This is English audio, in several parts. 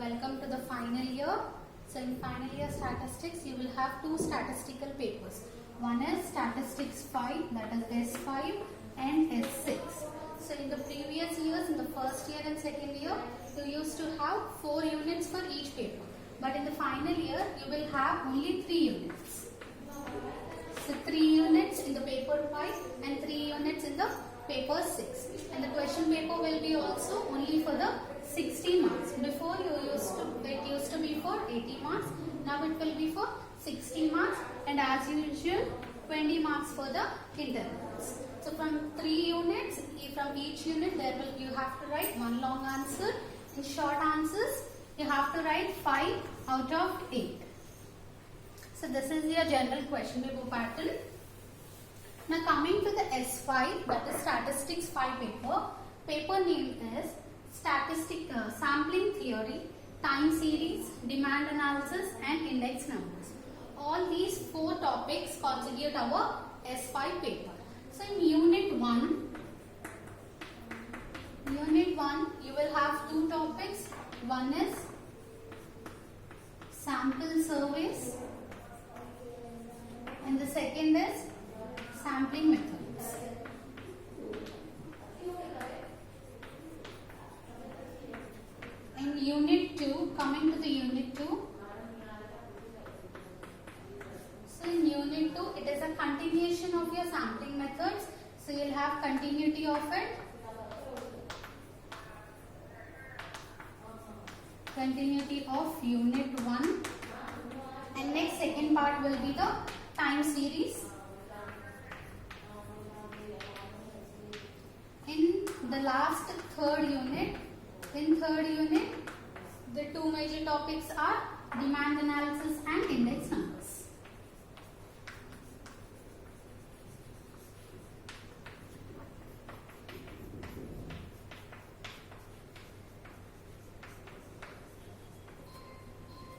Welcome to the final year. So in final year statistics, you will have two statistical papers. One is statistics 5, that is S5 and S6. So in the previous years, in the first year and second year, you used to have 4 units for each paper. But in the final year, you will have only 3 units. So 3 units in the paper 5 and 3 units in the paper 6. And the question paper will be also only for the 60 marks. Before it used to be for 80 marks. Now it will be for 60 marks, and as usual 20 marks for the intervals. So from 3 units, from each unit you have to write one long answer. In short answers, you have to write 5 out of 8. So this is your general question paper pattern. Now coming to the S5, that is statistics 5 paper. Paper name is sampling theory, time series, demand analysis and index numbers. All these 4 topics constitute our S5 paper. So in Unit 1, you will have 2 topics. One is sample surveys and the second is sampling methods. In Unit 2, coming to the Unit 2, so in Unit 2, it is a continuation of your sampling methods. So you will have continuity of it. Continuity of Unit 1. And next second part will be the time series. In the last third unit, the 2 major topics are demand analysis and index numbers.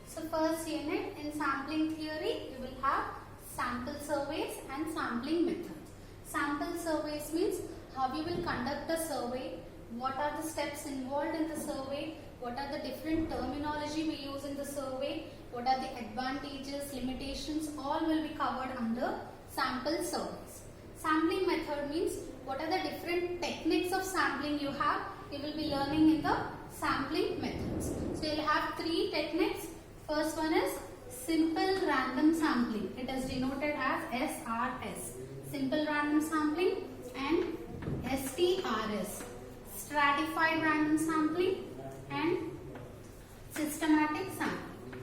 So first unit, in sampling theory, you will have sample surveys and sampling methods. Sample surveys means how you will conduct a survey, what are the steps involved in the survey, what are the different terminology we use in the survey, what are the advantages, limitations, all will be covered under sample surveys. Sampling method means what are the different techniques of sampling you have, you will be learning in the sampling methods. So you will have 3 techniques. First one is simple random sampling. It is denoted as SRS. Simple random sampling, and STRS. Stratified random sampling and systematic sampling.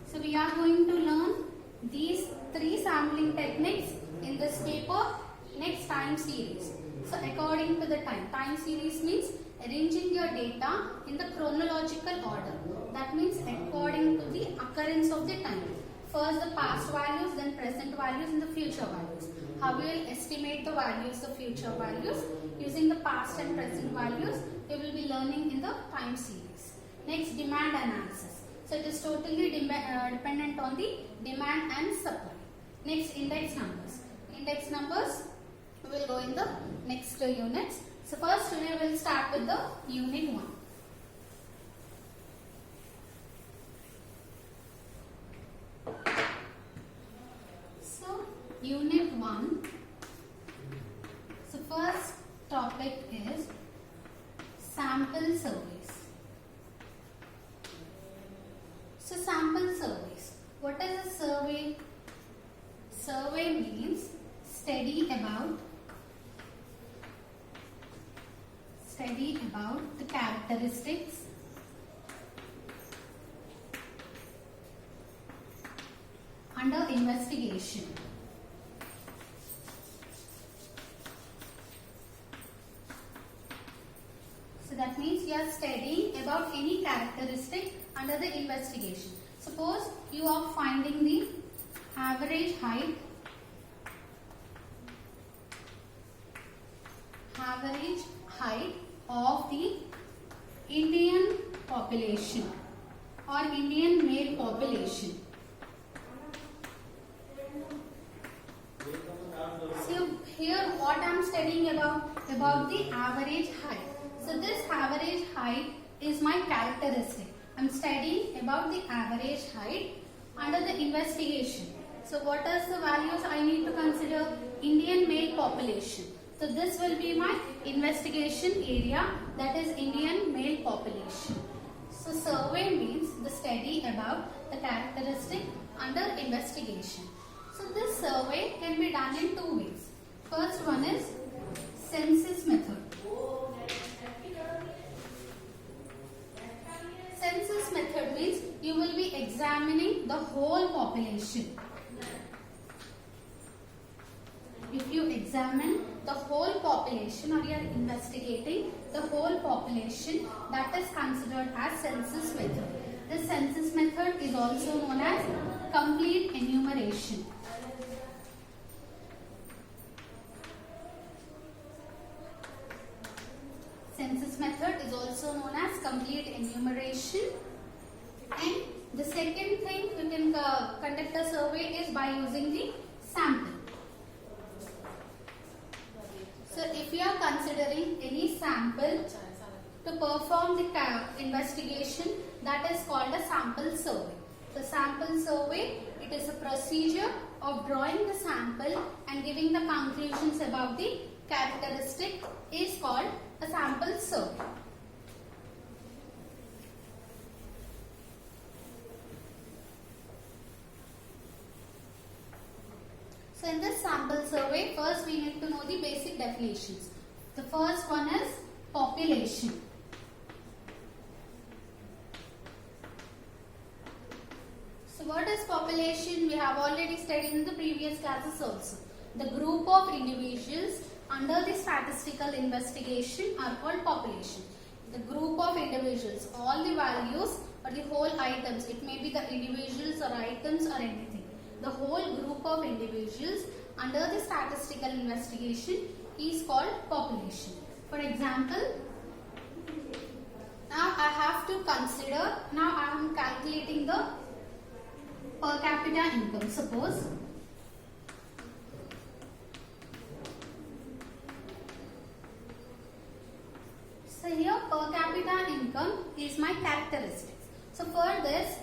So we are going to learn these 3 sampling techniques in this paper. Next, time series. So according to the time series means arranging your data in the chronological order. That means according to the occurrence of the time. First the past values, then present values and the future values. How we will estimate the values, the future values. Using the past and present values, you will be learning in the time series. Next, demand analysis. So it is totally dependent on the demand and supply. Next, index numbers. Index numbers will go in the next units. So first we will start with the Unit 1. So Unit 1. So first topic is sample surveys. So sample surveys. What is a survey? Survey means study about the characteristics under investigation. So that means you are studying about any characteristic under the investigation. Suppose you are finding the average height of the Indian population or Indian male population. So here what I am studying about the average height. So this average height is my characteristic. I'm studying about the average height under the investigation. So what are the values I need to consider? Indian male population. So this will be my investigation area, that is Indian male population. So survey means the study about the characteristic under investigation. So this survey can be done in two ways. First one is census method. Census method means you will be examining the whole population. If you examine the whole population or you are investigating the whole population, that is considered as census method. This census method is also known as complete enumeration. Census method is also known as complete enumeration. And the second thing you can conduct a survey is by using the sample. So if you are considering any sample to perform the investigation, that is called a sample survey. The sample survey, it is a procedure of drawing the sample and giving the conclusions about the characteristic is called a sample survey. So in this sample survey, first we need to know the basic definitions. The first one is population. So what is population? We have already studied in the previous classes also. The group of individuals under the statistical investigation are called population. The group of individuals, all the values or the whole items, it may be the individuals or items or anything. The whole group of individuals under the statistical investigation is called population. For example, now I have to consider, now I am calculating the per capita income. Suppose so here per capita income is my characteristics. So for this,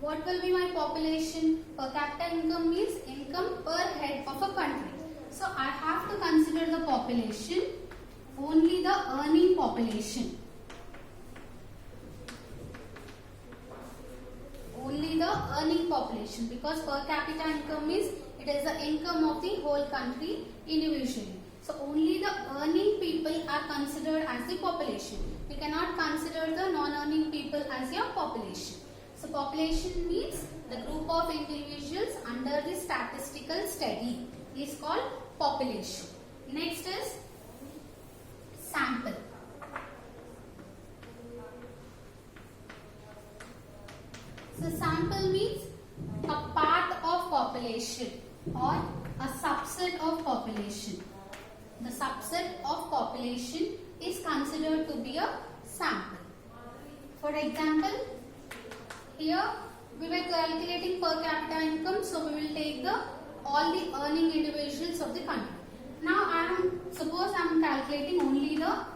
what will be my population? Per capita income means income per head of a country. So I have to consider the population, only the earning population. Only the earning population, because per capita income means it is the income of the whole country individually. So only the earning people are considered as the population. We cannot consider the non-earning people as your population. So population means the group of individuals under the statistical study is called population. Next is sample. So sample means a part of population or a subset of population. The subset of population is considered to be a sample. For example, here we were calculating per capita income, so we will take all the earning individuals of the country. Now suppose I am calculating only the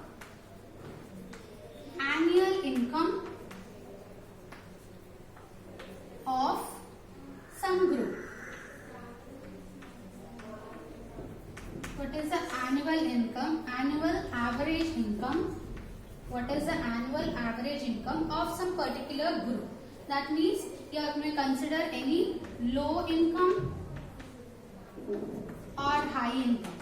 annual income of some group. What is the annual income? Annual average income. What is the annual average income of some particular group? That means you may consider any low income or high income.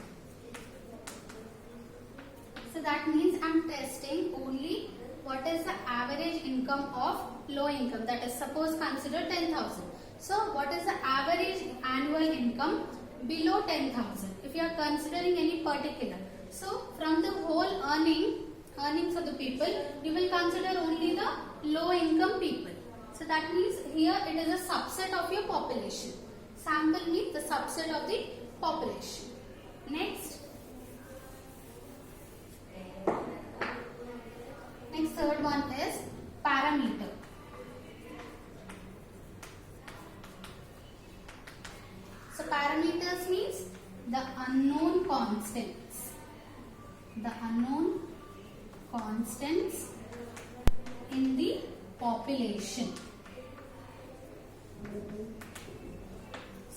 So that means I am testing only what is the average income of low income. That is, suppose consider 10,000. So what is the average annual income below 10,000? If you are considering any particular. So from the whole earnings of the people, you will consider only the low income people. So that means here it is a subset of your population. Sample means the subset of the population. Next third one is parameter. So parameters means the unknown constants. The unknown constants in the population.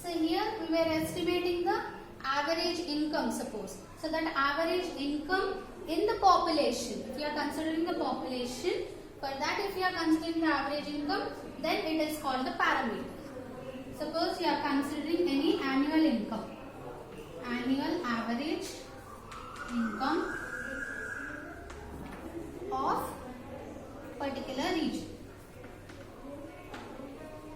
So here we were estimating the average income, suppose. So that average income in the population, if you are considering the population, for that if you are considering the average income, then it is called the parameter. Suppose you are considering any annual income, annual average income of particular region.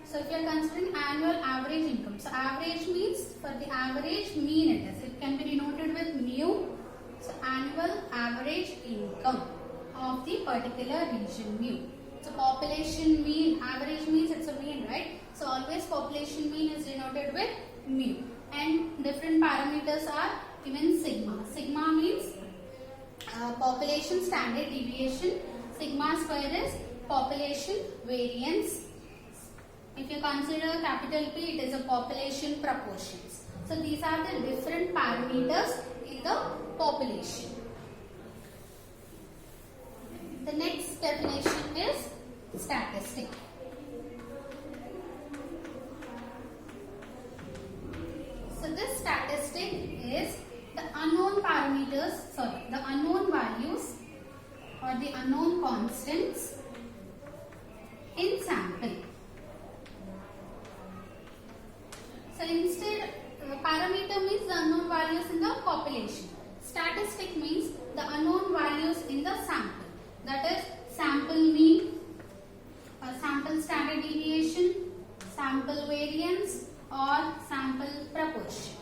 So if you are considering annual average income, so average means for the average mean it is. It can be denoted with mu. So annual average income of the particular region, mu. So population mean, average means it's a mean, right? So always population mean is denoted with mu. And different parameters are given sigma. Sigma means population standard deviation. Sigma square is population variance. If you consider capital P, it is a population proportions. So these are the different parameters in the population. The next definition is statistic. So this statistic is the unknown parameters, the unknown values or the unknown constants in sample. So instead, parameter means the unknown values in the population. Statistic means the unknown values in the sample. That is sample mean, sample standard deviation, sample variance or sample proportion.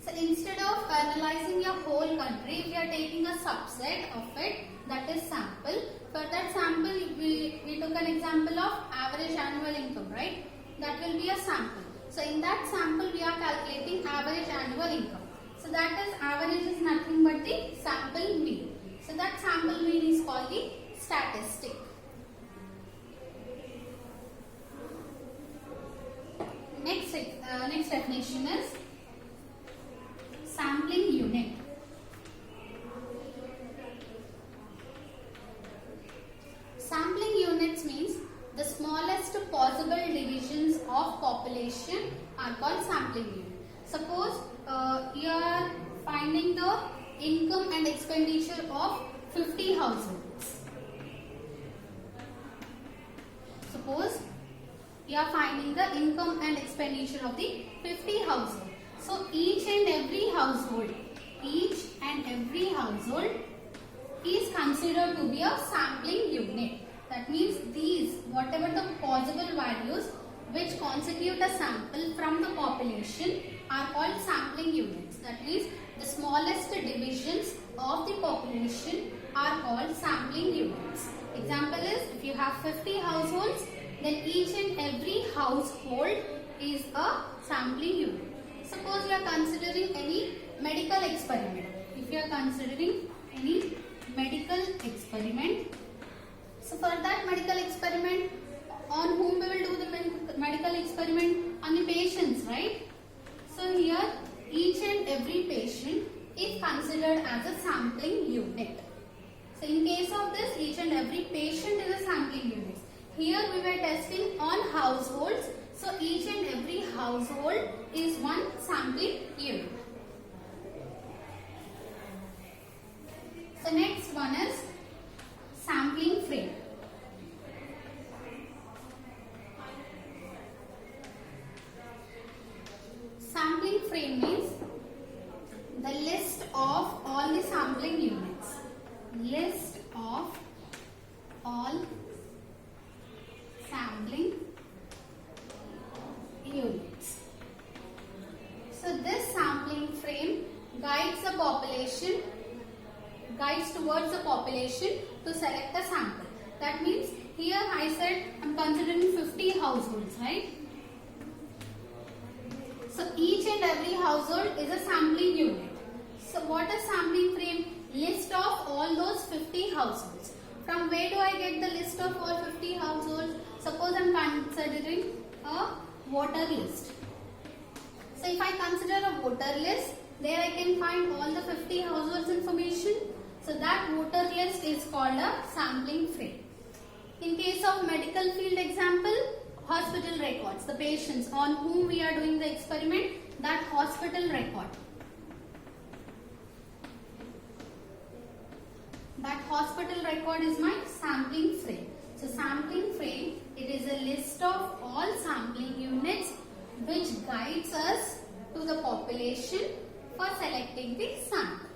So instead of analyzing your whole country, we are taking a subset of it, that is sample. For that sample, we took an example of average annual income, right? That will be a sample. So in that sample, we are calculating average annual income. So that is average is nothing but the sample mean. So that sample mean is called the statistic. Next definition is sampling unit. Sampling units means the smallest possible divisions of population are called sampling unit. Suppose you are finding the income and expenditure of 50 households. Suppose you are finding the income and expenditure of the 50 households. So each and every household is considered to be a sampling unit. That means these, whatever the possible values which constitute a sample from the population are called sampling units. That means the smallest divisions of the population are called sampling units. Example is, if you have 50 households, then each and every household is a sampling unit. Suppose you are considering any medical experiment. If you are considering any medical experiment, so for that medical experiment, on whom we will do the medical experiment? On the patients, right? So here each and every patient is considered as a sampling unit. So in case of this, each and every patient is a sampling unit. Here we were testing on households. So each and every household is one sampling unit. So next one is sampling frame. Sampling frame means the list of all the sampling units. List of all sampling units. So this sampling frame guides the population, guides towards the population to select a sample. That means here I said I am considering 50 households, right? So each and every household is a sampling unit. So what is sampling frame? List of all those 50 households. From where do I get the list of all 50 households? Suppose I am considering a voter list. So if I consider a voter list, there I can find all the 50 households information. So that voter list is called a sampling frame. In case of medical field example, hospital records, the patients on whom we are doing the experiment, that hospital record. That hospital record is my sampling frame. So sampling frame, it is a list of all sampling units which guides us to the population for selecting the sample.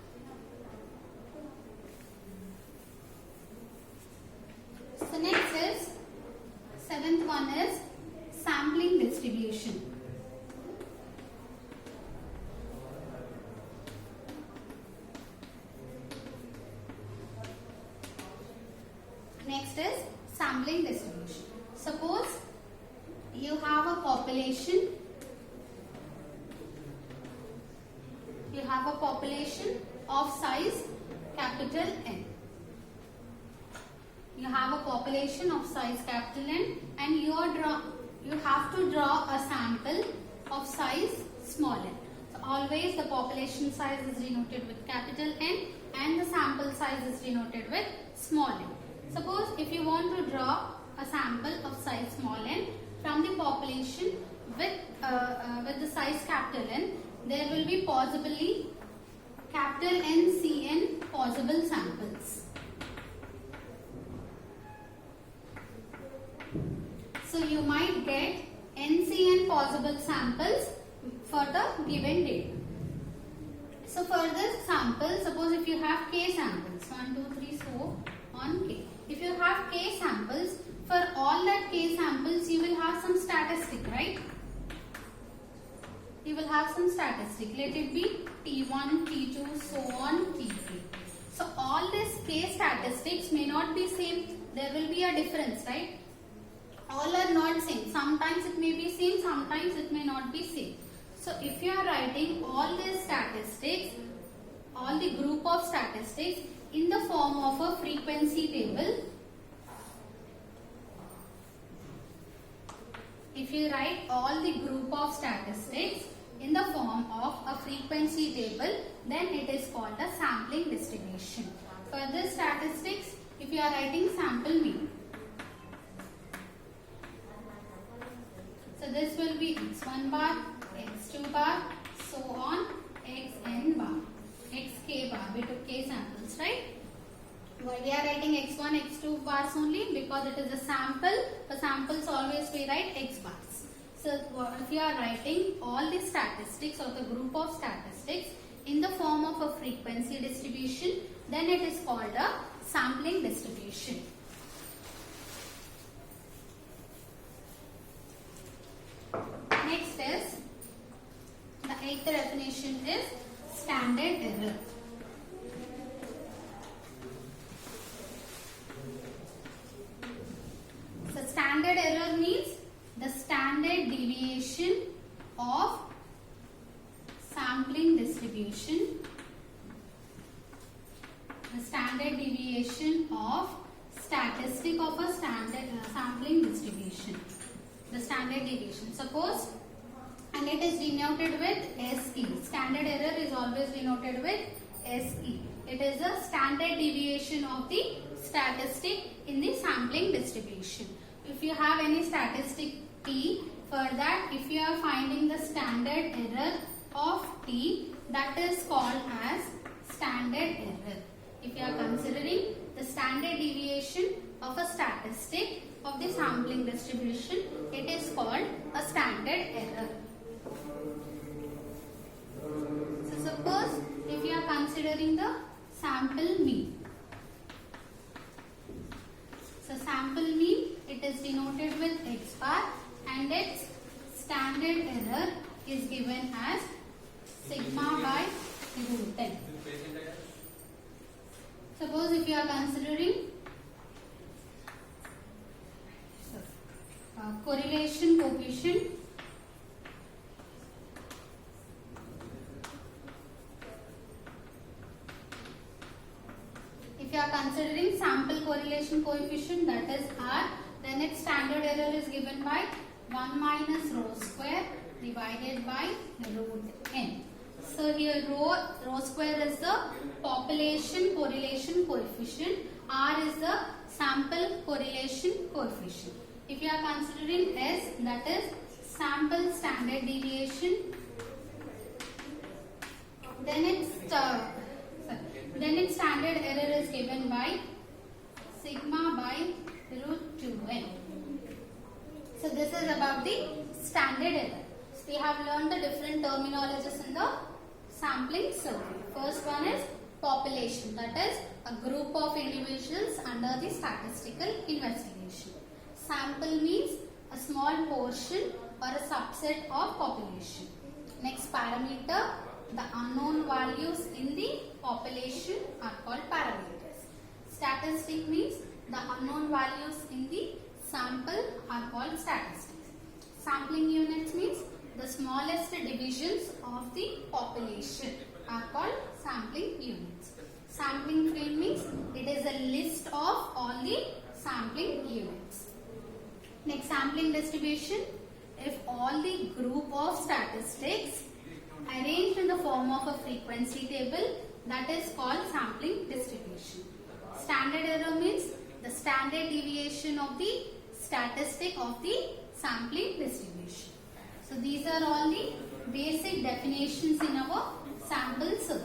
So next is, seventh one is sampling distribution. Next is sampling distribution. Suppose you have a population. You have a population of size capital N. You have a population of size capital N, and you have to draw a sample of size small n. So always the population size is denoted with capital N and the sample size is denoted with small n. Suppose if you want to draw a sample of size small n from the population with the size capital N, there will be possibly capital N, Cn possible samples. So you might get NCN possible samples for the given data. So for this sample, suppose if you have K samples, 1, 2, 3, so on K. If you have K samples, for all that K samples, you will have some statistic, right? You will have some statistic. Let it be T1, T2, so on, T3. So all these K statistics may not be same. There will be a difference, right? All are not same. Sometimes it may be same, sometimes it may not be same. So if you are writing all these statistics, all the group of statistics in the form of a frequency table, if you write all the group of statistics in the form of a frequency table, then it is called a sampling distribution. For this statistics, if you are writing sample mean, so this will be x1 bar, x2 bar, so on, xn bar, xk bar. We took k samples, right? Why we are writing x1, x2 bars only? Because it is a sample. For samples always we write x bars. So if you are writing all the statistics or the group of statistics in the form of a frequency distribution, then it is called a sampling distribution. Next is, the eighth definition is standard error. So standard error means the standard deviation of sampling distribution. The standard deviation of statistic of a standard sampling distribution. The standard deviation. Suppose, and it is denoted with SE. Standard error is always denoted with SE. It is the standard deviation of the statistic in the sampling distribution. If you have any statistic T, for that if you are finding the standard error of T, that is called as standard error. If you are considering the standard deviation of a statistic of the sampling distribution, it is called a standard error. So suppose if you are considering the sample mean. So sample mean, it is denoted with x bar and its standard error is given as sigma by root 10. Suppose if you are considering correlation coefficient, if you are considering sample correlation coefficient, that is R, then its standard error is given by 1 minus rho square divided by root n. So here rho square is the population correlation coefficient. R is the sample correlation coefficient. If you are considering S, that is sample standard deviation, then its standard error is given by sigma by root 2n. So this is about the standard error. So we have learned the different terminologies in the sampling survey. First one is population, that is a group of individuals under the statistical investigation. Sample means a small portion or a subset of population. Next parameter, the unknown values in the population are called parameters. Statistic means the unknown values in the sample are called statistics. Sampling units means the smallest divisions of the population are called sampling units. Sampling frame means it is a list of all the sampling units. Next, sampling distribution. If all the group of statistics arranged in the form of a frequency table, that is called sampling distribution. Standard error means the standard deviation of the statistic of the sampling distribution. So these are all the basic definitions in our sample survey.